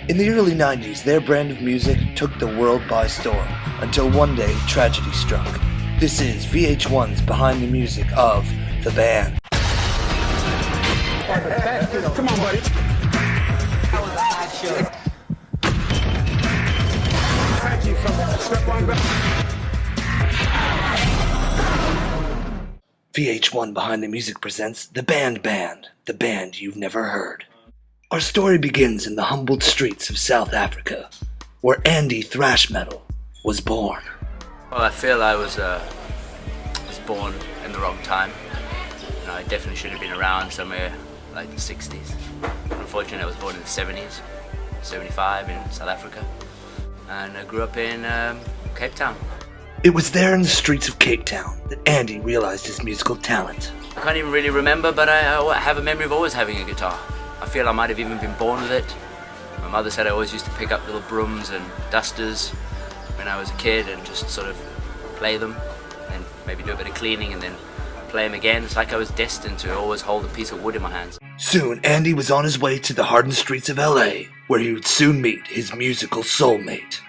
In the early 90s, their brand of music took the world by storm, until one day tragedy struck. This is VH1's Behind the Music of The Band. Come on, buddy. VH1 Behind the Music presents The Band, the band you've never heard. Our story begins in the humbled streets of South Africa, where Andy thrash metal was born. Well, I feel I was born in the wrong time. I definitely should have been around somewhere like the 60s. Unfortunately, I was born in the 70s, 75 in South Africa, and I grew up in Cape Town. It was there in the streets of Cape Town that Andy realized his musical talent. I can't even really remember, but I have a memory of always having a guitar. I feel I might have even been born with it. My mother said I always used to pick up little brooms and dusters when I was a kid and just sort of play them and maybe do a bit of cleaning and then play them again. It's like I was destined to always hold a piece of wood in my hands. Soon, Andy was on his way to the hardened streets of LA, where he would soon meet his musical soulmate.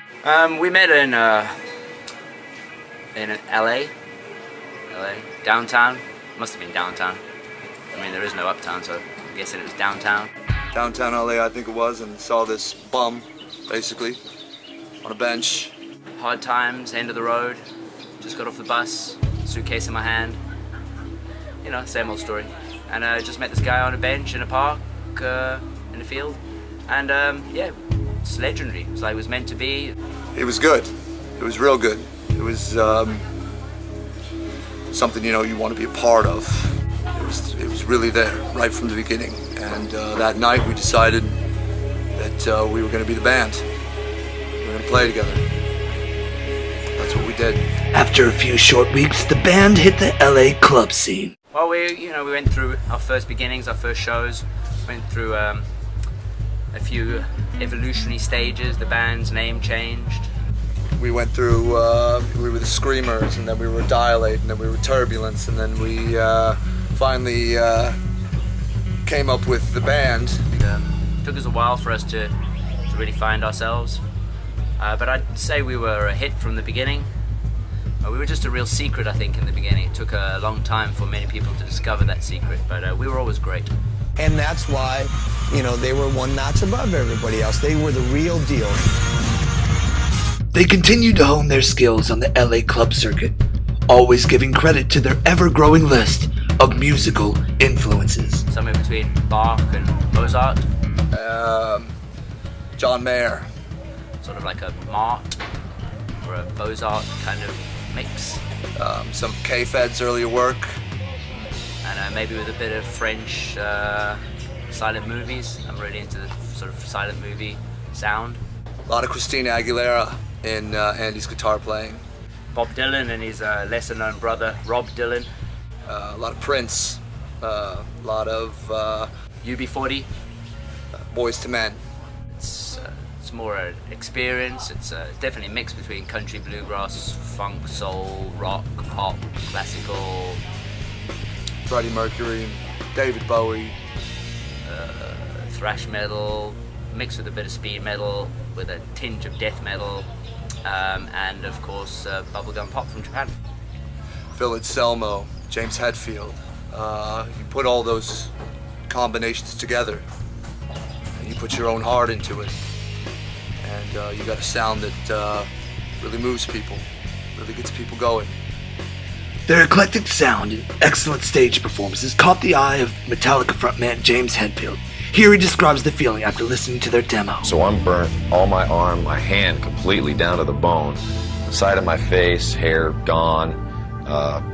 We met in LA, downtown. Must have been downtown. I mean, there is no uptown, so I'm guessing it was downtown. Downtown LA, I think it was, and saw this bum, basically, on a bench. Hard times, end of the road. Just got off the bus, suitcase in my hand. You know, same old story. And I just met this guy on a bench in a park, in a field. And yeah, it's legendary. It was like it was meant to be. It was good. It was real good. It was something, you know, you want to be a part of. It was really there right from the beginning. And that night we decided that we were going to be the band. We were going to play together. That's what we did. After a few short weeks, the band hit the LA club scene. Well, we went through our first beginnings, our first shows. Went through a few evolutionary stages. The band's name changed. We went through, we were the Screamers, and then we were Dilate, and then we were Turbulence, and then we finally came up with the band. It took us a while for us to really find ourselves, but I'd say we were a hit from the beginning. We were just a real secret, I think, in the beginning. It took a long time for many people to discover that secret, but we were always great. And that's why, you know, they were one notch above everybody else. They were the real deal. They continued to hone their skills on the LA club circuit, always giving credit to their ever-growing list of musical influences. Somewhere between Bach and Mozart. John Mayer. Sort of like a Mart or a Mozart kind of mix. Some K-Fed's earlier work. And maybe with a bit of French silent movies. I'm really into the sort of silent movie sound. A lot of Christina Aguilera in Andy's guitar playing. Bob Dylan and his lesser-known brother, Rob Dylan. A lot of Prince. A lot of UB40. Boys to Men. It's more an experience. It's definitely a mix between country, bluegrass, funk, soul, rock, pop, classical. Freddie Mercury, David Bowie. Thrash metal, mixed with a bit of speed metal, with a tinge of death metal, and of course bubblegum pop from Japan. Phil Anselmo, James Hetfield. You put all those combinations together, and you put your own heart into it, and you got a sound that really moves people, really gets people going. Their eclectic sound and excellent stage performances caught the eye of Metallica frontman James Hetfield. Here he describes the feeling after listening to their demo. So I'm burnt, all my arm, my hand completely down to the bone. Side of my face, hair gone,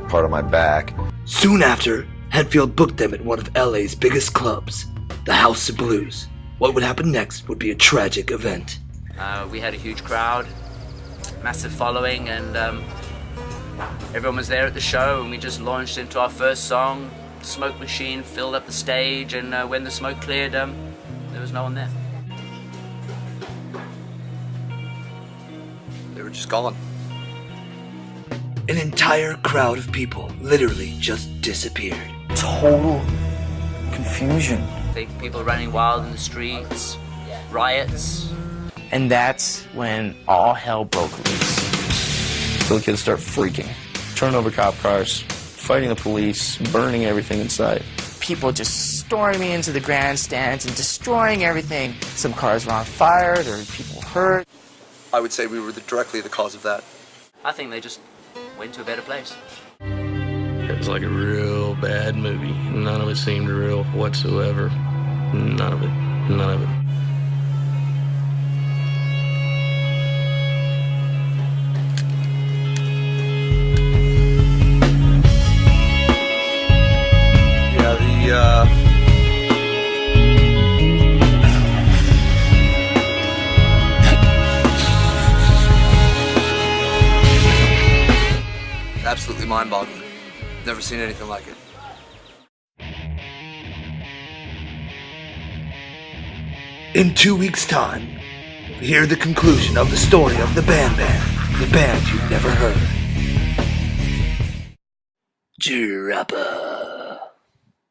part of my back. Soon after, Hetfield booked them at one of LA's biggest clubs, the House of Blues. What would happen next would be a tragic event. We had a huge crowd, massive following, and everyone was there at the show, and we just launched into our first song. The smoke machine filled up the stage, and when the smoke cleared, there was no one there. They were just gone. An entire crowd of people literally just disappeared. Total confusion. People running wild in the streets, riots. And that's when all hell broke loose. So the kids start freaking, turning over cop cars, fighting the police, burning everything inside. People just storming into the grandstands and destroying everything. Some cars were on fire, there were people hurt. I would say we were directly the cause of that. I think they just went to a better place. It was like a real bad movie. None of it seemed real whatsoever. None of it. None of it. Yeah, absolutely mind-boggling. Never seen anything like it. In 2 weeks' time, hear the conclusion of the story of the band, the band you've never heard. Drop